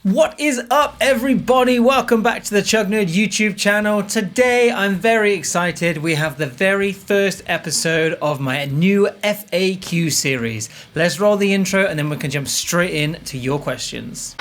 What is up, everybody? Welcome back to the Chug Nerd YouTube channel. Today I'm very excited. We have the very first episode of my new FAQ series. Let's roll the intro and then we can jump straight in to your questions.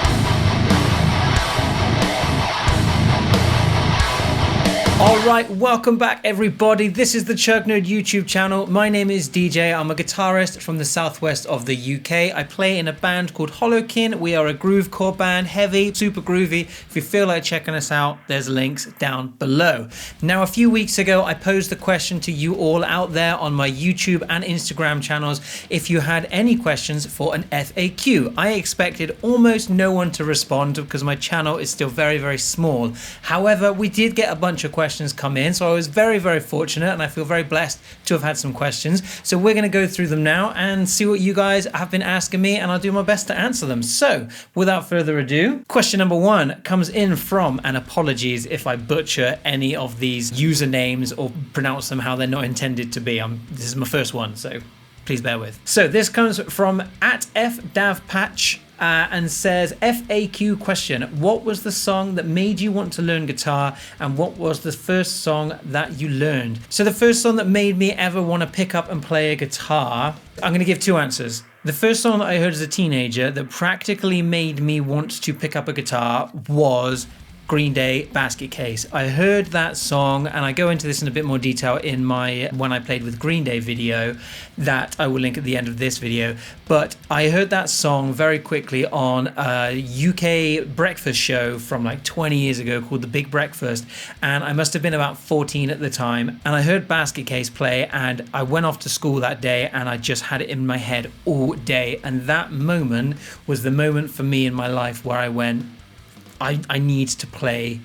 Alright, welcome back everybody. This is the Chug Nerd YouTube channel. My name is DJ. I'm a guitarist from the southwest of the UK. I play in a band called HollowKin. We are a groovecore band, heavy, super groovy. If you feel like checking us out, there's links down below. Now, a few weeks ago, I posed the question to you all out there on my YouTube and Instagram channels if you had any questions for an FAQ. I expected almost no one to respond because my channel is still very, very small. However, we did get a bunch of questions come in, so I was very, very fortunate and I feel very blessed to have had some questions. So we're going to go through them now and see what you guys have been asking me, and I'll do my best to answer them. So without further ado, question number one comes in from, and apologies if I butcher any of these usernames or pronounce them how they're not intended to be. This is my first one, so please bear with. So this comes from @FDavPatch. And says, FAQ question, what was the song that made you want to learn guitar, and what was the first song that you learned? So the first song that made me ever want to pick up and play a guitar, I'm going to give two answers. The first song that I heard as a teenager that practically made me want to pick up a guitar was Green Day, Basket Case. I heard that song, and I go into this in a bit more detail in my When I Played with Green Day video that I will link at the end of this video. But I heard that song very quickly on a UK breakfast show from like 20 years ago called The Big Breakfast, and I must have been about 14 at the time, and I heard Basket Case play, and I went off to school that day and I just had it in my head all day, and that moment was the moment for me in my life where I went, I need to play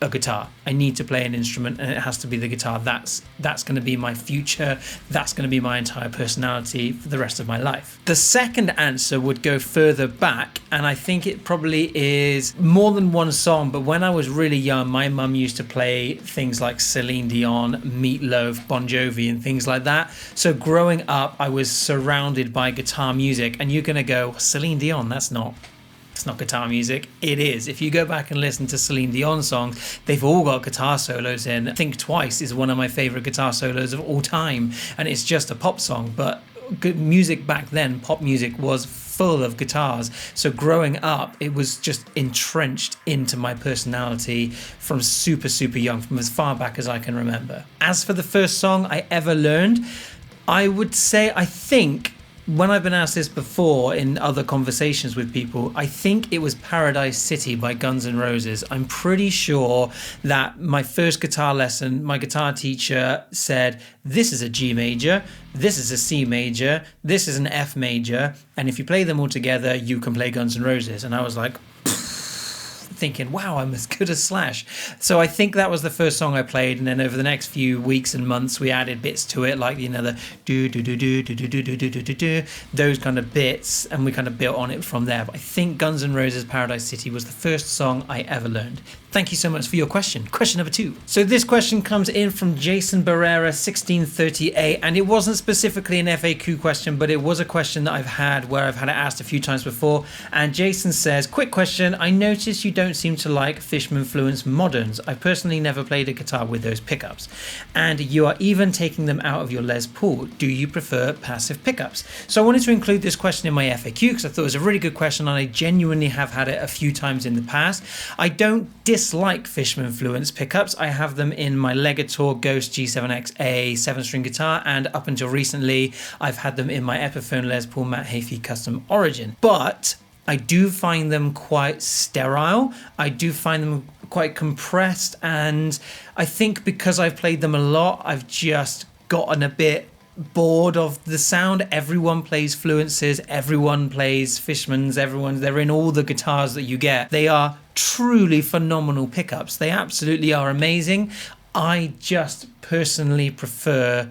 a guitar. I need to play an instrument, and it has to be the guitar. That's going to be my future. That's going to be my entire personality for the rest of my life. The second answer would go further back, and I think it probably is more than one song, but when I was really young, my mum used to play things like Celine, Dion, Meatloaf, Bon Jovi, and things like that. So growing up, I was surrounded by guitar music, and you're going to go, Celine Dion, it's not guitar music. It is. If you go back and listen to Celine Dion songs, they've all got guitar solos in. Think Twice is one of my favorite guitar solos of all time, and it's just a pop song, but good music back then, pop music, was full of guitars. So growing up, it was just entrenched into my personality from super, super young, from as far back as I can remember. As for the first song I ever learned, I would say, I think, when I've been asked this before in other conversations with people, I think it was Paradise City by Guns N' Roses. I'm pretty sure that my first guitar lesson, my guitar teacher said, this is a G major, this is a C major, this is an F major, and if you play them all together, you can play Guns N' Roses. And I was like, thinking, wow, I'm as good as Slash. So I think that was the first song I played, and then over the next few weeks and months we added bits to it, like, you know, the do do do do do do do do do do do, those kind of bits, and we kind of built on it from there. But I think Guns N' Roses' Paradise City was the first song I ever learned. Thank you so much for your question. Question number two. So this question comes in from Jason Barrera 1638, and it wasn't specifically an FAQ question, but it was a question that I've had where I've had it asked a few times before. And Jason says, quick question, I notice you don't seem to like Fishman-Fluence moderns. I personally never played a guitar with those pickups, and you are even taking them out of your Les Paul. Do you prefer passive pickups? So I wanted to include this question in my FAQ because I thought it was a really good question, and I genuinely have had it a few times in the past. I don't dislike Fishman-Fluence pickups. I have them in my Legator Ghost G7XA 7-string guitar, and up until recently I've had them in my Epiphone Les Paul Matt Heafy Custom Origin. But I do find them quite sterile. I do find them quite compressed, and I think because I've played them a lot, I've just gotten a bit bored of the sound. Everyone plays Fluences, everyone plays Fishmans, they're in all the guitars that you get. They are truly phenomenal pickups. They absolutely are amazing. I just personally prefer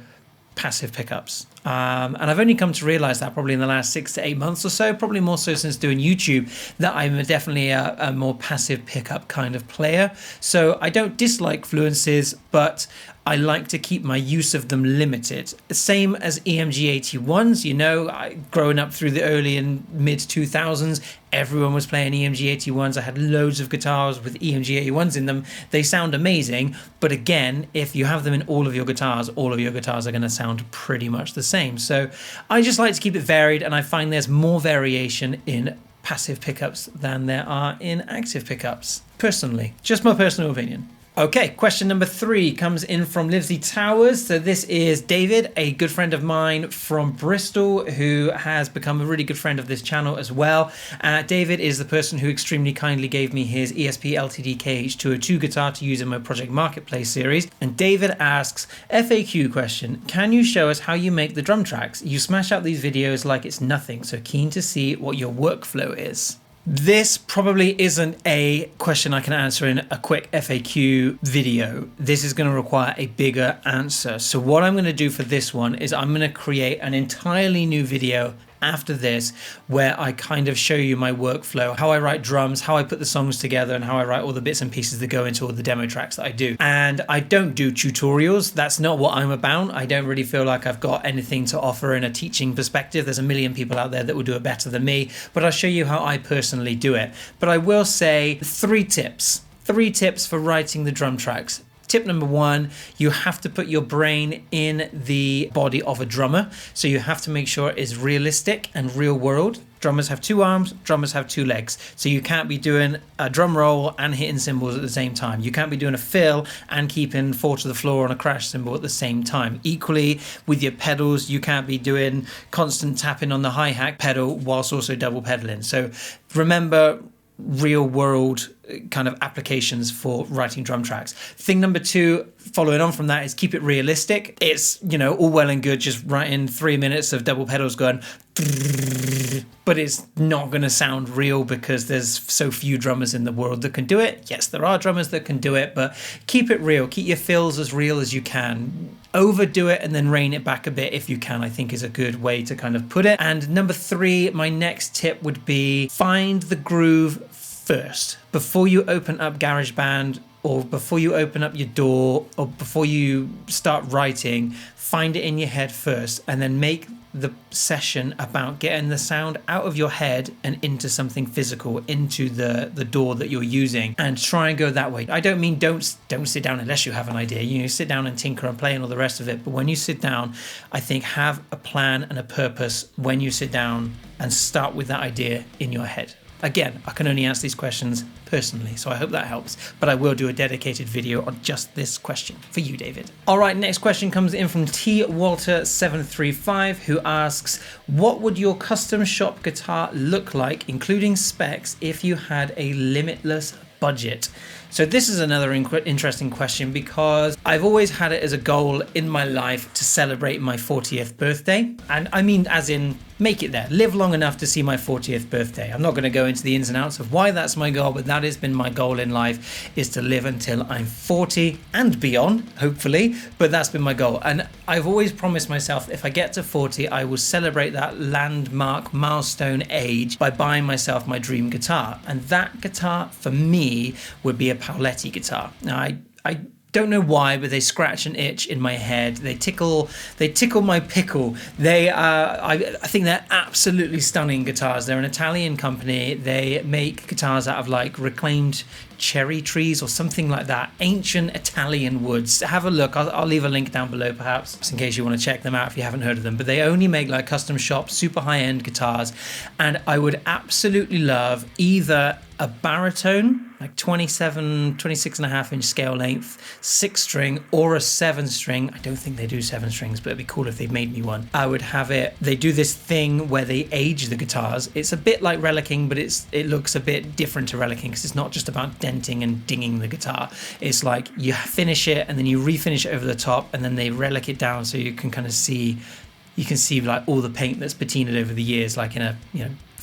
passive pickups. And I've only come to realize that probably in the last 6 to 8 months or so, probably more so since doing YouTube, that I'm definitely a more passive pickup kind of player. So I don't dislike fluencies, but I like to keep my use of them limited. Same as EMG 81s, you know, growing up through the early and mid 2000s, everyone was playing EMG 81s. I had loads of guitars with EMG 81s in them. They sound amazing, but again, if you have them in all of your guitars are going to sound pretty much the same. So I just like to keep it varied, and I find there's more variation in passive pickups than there are in active pickups. Personally, just my personal opinion. Okay, question number 3 comes in from Livesey Towers. So this is David, a good friend of mine from Bristol, who has become a really good friend of this channel as well. David is the person who extremely kindly gave me his ESP LTD KH202 guitar to use in my Project Marketplace series. And David asks, FAQ question, can you show us how you make the drum tracks? You smash out these videos like it's nothing, so keen to see what your workflow is. This probably isn't a question I can answer in a quick FAQ video. This is going to require a bigger answer. So what I'm going to do for this one is I'm going to create an entirely new video after this, where I kind of show you my workflow, how I write drums, how I put the songs together, and how I write all the bits and pieces that go into all the demo tracks that I do. And I don't do tutorials. That's not what I'm about. I don't really feel like I've got anything to offer in a teaching perspective. There's a million people out there that will do it better than me, but I'll show you how I personally do it. But I will say 3 tips. 3 tips for writing the drum tracks. Tip number 1, you have to put your brain in the body of a drummer. So you have to make sure it is realistic and real world. Drummers have 2 arms, drummers have 2 legs. So you can't be doing a drum roll and hitting cymbals at the same time. You can't be doing a fill and keeping 4 to the floor on a crash cymbal at the same time. Equally, with your pedals, you can't be doing constant tapping on the hi-hat pedal whilst also double pedaling. So remember, real world kind of applications for writing drum tracks. Thing number 2, following on from that, is keep it realistic. It's, you know, all well and good just writing 3 minutes of double pedals going, but it's not going to sound real because there's so few drummers in the world that can do it. Yes, there are drummers that can do it, but keep it real. Keep your fills as real as you can. Overdo it and then rein it back a bit if you can, I think is a good way to kind of put it. And number 3, my next tip would be find the groove first. Before you open up GarageBand, or before you open up your DAW, or before you start writing, find it in your head first, and then make the session about getting the sound out of your head and into something physical, into the DAW that you're using, and try and go that way. I don't mean don't sit down unless you have an idea. You know, sit down and tinker and play and all the rest of it. But when you sit down, I think have a plan and a purpose when you sit down and start with that idea in your head. Again, I can only answer these questions personally, so I hope that helps. But I will do a dedicated video on just this question for you, David. All right, next question comes in from T Walter 735, who asks, what would your custom shop guitar look like, including specs, if you had a limitless budget? So this is another interesting question, because I've always had it as a goal in my life to celebrate my 40th birthday. And I mean, as in, make it there, live long enough to see my 40th birthday. I'm not going to go into the ins and outs of why that's my goal, but that has been my goal in life, is to live until I'm 40 and beyond, hopefully. But that's been my goal. And I've always promised myself, if I get to 40, I will celebrate that landmark milestone age by buying myself my dream guitar. And that guitar for me would be a Paoletti guitar. Now, I don't know why, but they scratch an itch in my head. They tickle my pickle. I think they're absolutely stunning guitars. They're an Italian company. They make guitars out of like reclaimed cherry trees or something like that. Ancient Italian woods. Have a look. I'll leave a link down below perhaps, just in case you want to check them out if you haven't heard of them. But they only make like custom shop, super high-end guitars. And I would absolutely love either a baritone, like 26 and a half inch scale length, 6-string, or a 7-string. I don't think they do 7 strings, but it'd be cool if they made me one. I would have it. They do this thing where they age the guitars. It's a bit like relicking, but it looks a bit different to relicking, because it's not just about denting and dinging the guitar. It's like you finish it and then you refinish it over the top, and then they relic it down so you can kind of see, like all the paint that's patinaed over the years, like in a,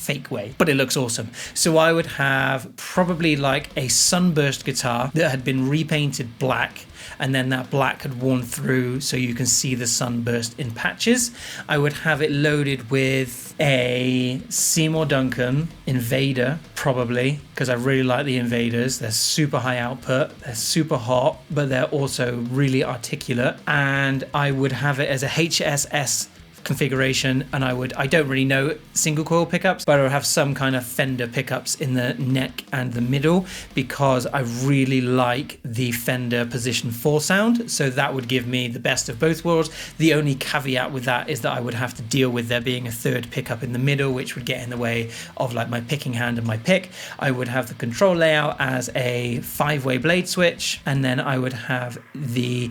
fake way, but it looks awesome. So I would have probably like a sunburst guitar that had been repainted black, and then that black had worn through so you can see the sunburst in patches. I would have it loaded with a Seymour Duncan Invader, probably, because I really like the Invaders. They're super high output, they're super hot, but they're also really articulate. And I would have it as a HSS configuration, and I don't really know single coil pickups, but I would have some kind of Fender pickups in the neck and the middle, because I really like the Fender Position 4 sound. So that would give me the best of both worlds. The only caveat with that is that I would have to deal with there being a third pickup in the middle, which would get in the way of like my picking hand and my pick. I would have the control layout as a 5-way blade switch, and then I would have the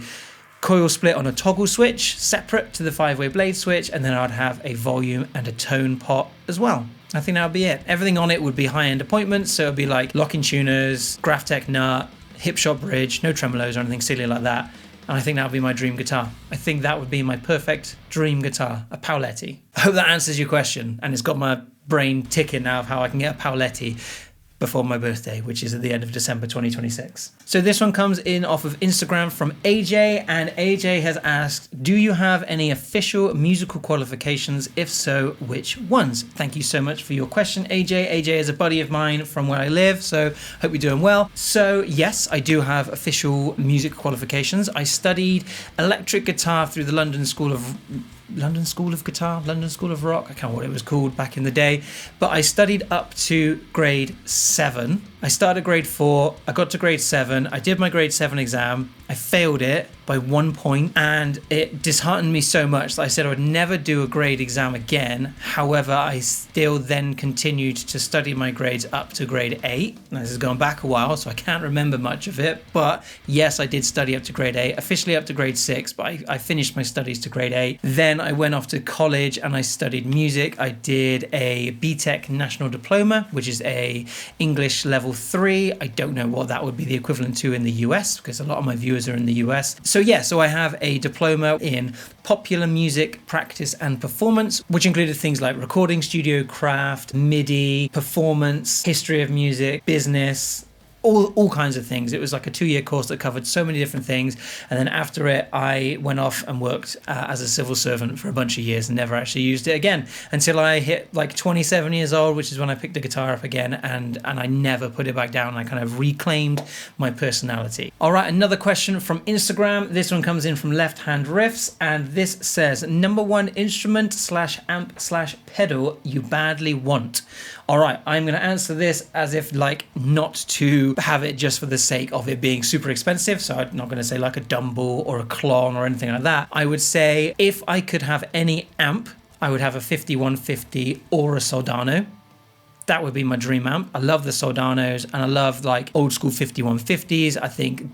coil split on a toggle switch separate to the 5-way blade switch, and then I'd have a volume and a tone pot as well. I think that would be it. Everything on it would be high-end appointments, so it'd be like lock-in tuners, Graphtec nut, hip shot bridge, no tremolos or anything silly like that. And I think that would be my dream guitar. I think that would be my perfect dream guitar, a Paoletti. I hope that answers your question, and it's got my brain ticking now of how I can get a Paoletti before my birthday, which is at the end of December 2026. So this one comes in off of Instagram from AJ, and AJ has asked, do you have any official musical qualifications? If so, which ones? Thank you so much for your question, AJ. AJ is a buddy of mine from where I live, so hope you're doing well. So yes, I do have official music qualifications. I studied electric guitar through the London School of Guitar, London School of Rock, I can't remember what it was called back in the day, but I studied up to grade 7. I started grade 4, I got to grade 7, I did my grade 7 exam, I failed it by 1 point, and it disheartened me so much that I said I would never do a grade exam again. However, I still then continued to study my grades up to grade 8. Now, this is going back a while, so I can't remember much of it, but yes, I did study up to grade 8, officially up to grade 6, but I finished my studies to grade 8. Then I went off to college and I studied music. I did a BTEC National Diploma, which is a English level 3. I don't know what that would be the equivalent to in the US, because a lot of my viewers are in the US. So I have a diploma in popular music practice and performance, which included things like recording studio craft, MIDI, performance, history of music, business, all kinds of things. It was like a 2-year course that covered so many different things. And then after it, I went off and worked as a civil servant for a bunch of years and never actually used it again until I hit like 27 years old, which is when I picked the guitar up again, and I never put it back down. I kind of reclaimed my personality. All right, another question from Instagram. This one comes in from Left Hand Riffs, and this says, number one instrument / amp / pedal you badly want. All right, I'm going to answer this as if like not to have it just for the sake of it being super expensive. So I'm not going to say like a Dumble or a Klon or anything like that. I would say if I could have any amp, I would have a 5150 or a Soldano. That would be my dream amp. I love the Soldanos, and I love like old school 5150s. I think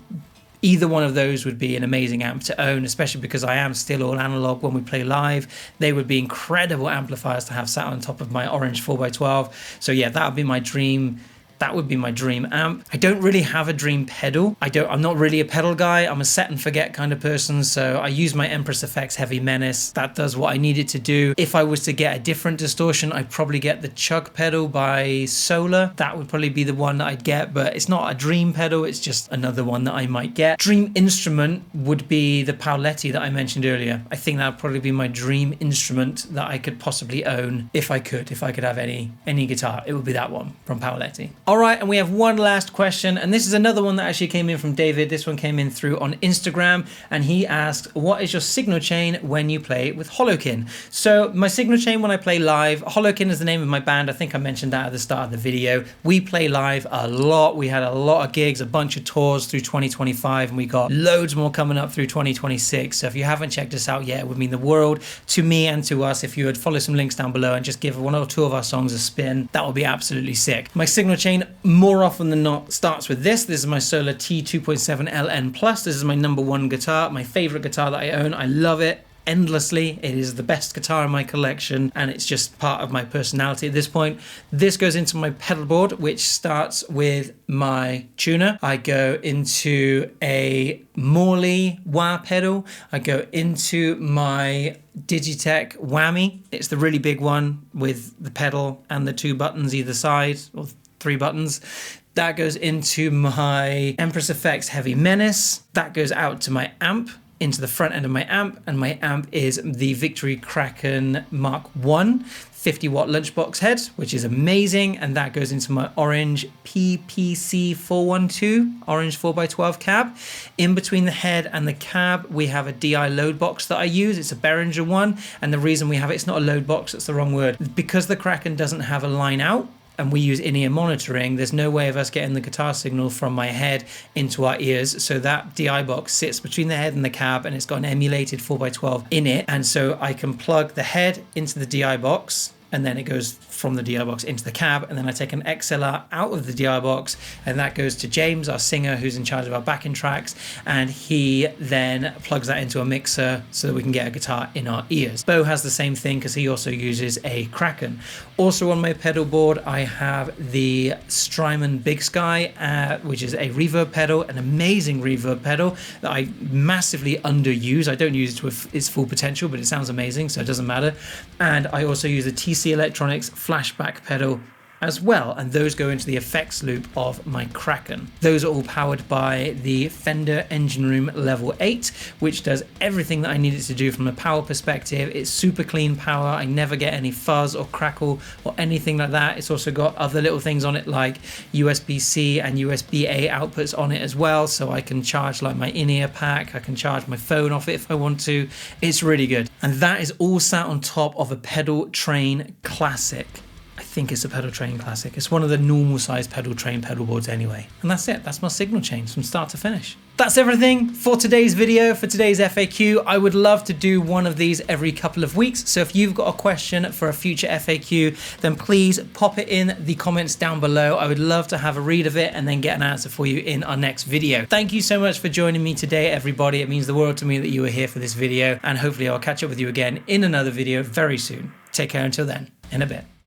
either one of those would be an amazing amp to own, especially because I am still all analog when we play live. They would be incredible amplifiers to have sat on top of my orange 4x12. So yeah, that would be my dream. That would be my dream amp. I don't really have a dream pedal. I'm not really a pedal guy. I'm a set and forget kind of person. So I use my Empress Effects Heavy Menace. That does what I need it to do. If I was to get a different distortion, I'd probably get the Chug pedal by Solar. That would probably be the one that I'd get, but it's not a dream pedal. It's just another one that I might get. Dream instrument would be the Paoletti that I mentioned earlier. I think that would probably be my dream instrument that I could possibly own if I could have any guitar. It would be that one from Paoletti. All right, and we have one last question, and this is another one that actually came in from David. This one came in through on Instagram, and he asked, what is your signal chain when you play with HollowKin? So my signal chain when I play live, HollowKin is the name of my band. I think I mentioned that at the start of the video. We play live a lot. We had a lot of gigs, a bunch of tours through 2025, and we got loads more coming up through 2026. So if you haven't checked us out yet, it would mean the world to me and to us if you would follow some links down below and just give one or two of our songs a spin. That would be absolutely sick. My signal chain more often than not starts with this. This is my Solar T2.7 LN Plus. This is my number one guitar, my favorite guitar that I own. I love it. endlessly. It is the best guitar in my collection, and it's just part of my personality at this point. This goes into my pedal board, which starts with my tuner. I go into a Morley wah pedal. I go into my Digitech whammy. It's the really big one with the pedal and the 2 buttons either side, or 3 buttons. That goes into my Empress Effects Heavy Menace. That goes out to my amp, into the front end of my amp, and my amp is the Victory Kraken Mark 1 50-watt lunchbox head, which is amazing, and that goes into my orange PPC 412 orange 4x12 cab. In between the head and the cab, we have a DI load box that I use. It's a Behringer one, and the reason we have it, it's not a load box, that's the wrong word. Because the Kraken doesn't have a line out, and we use in-ear monitoring, there's no way of us getting the guitar signal from my head into our ears. So that DI box sits between the head and the cab, and it's got an emulated 4x12 in it. And so I can plug the head into the DI box, and then it goes from the DI box into the cab, and then I take an XLR out of the DI box, and that goes to James, our singer, who's in charge of our backing tracks, and he then plugs that into a mixer so that we can get a guitar in our ears. Bo has the same thing because he also uses a Kraken. Also on my pedal board, I have the Strymon Big Sky, which is a reverb pedal, an amazing reverb pedal that I massively underuse. I don't use it to its full potential, but it sounds amazing, so it doesn't matter. And I also use the TC Electronics flashback pedal as well, and those go into the effects loop of my Kraken. Those are all powered by the Fender Engine Room Level 8, which does everything that I need it to do from a power perspective. It's super clean power. I never get any fuzz or crackle or anything like that. It's also got other little things on it like USB-C and USB-A outputs on it as well, so I can charge like my in-ear pack. I can charge my phone off it if I want to. It's really good. And that is all sat on top of a Pedal Train Classic. I think it's a Pedal Train Classic. It's one of the normal size Pedal Train pedal boards anyway. And that's it. That's my signal chains from start to finish. That's everything for today's video, for today's FAQ. I would love to do one of these every couple of weeks. So if you've got a question for a future FAQ, then please pop it in the comments down below. I would love to have a read of it and then get an answer for you in our next video. Thank you so much for joining me today, everybody. It means the world to me that you were here for this video, and hopefully I'll catch up with you again in another video very soon. Take care until then. In a bit.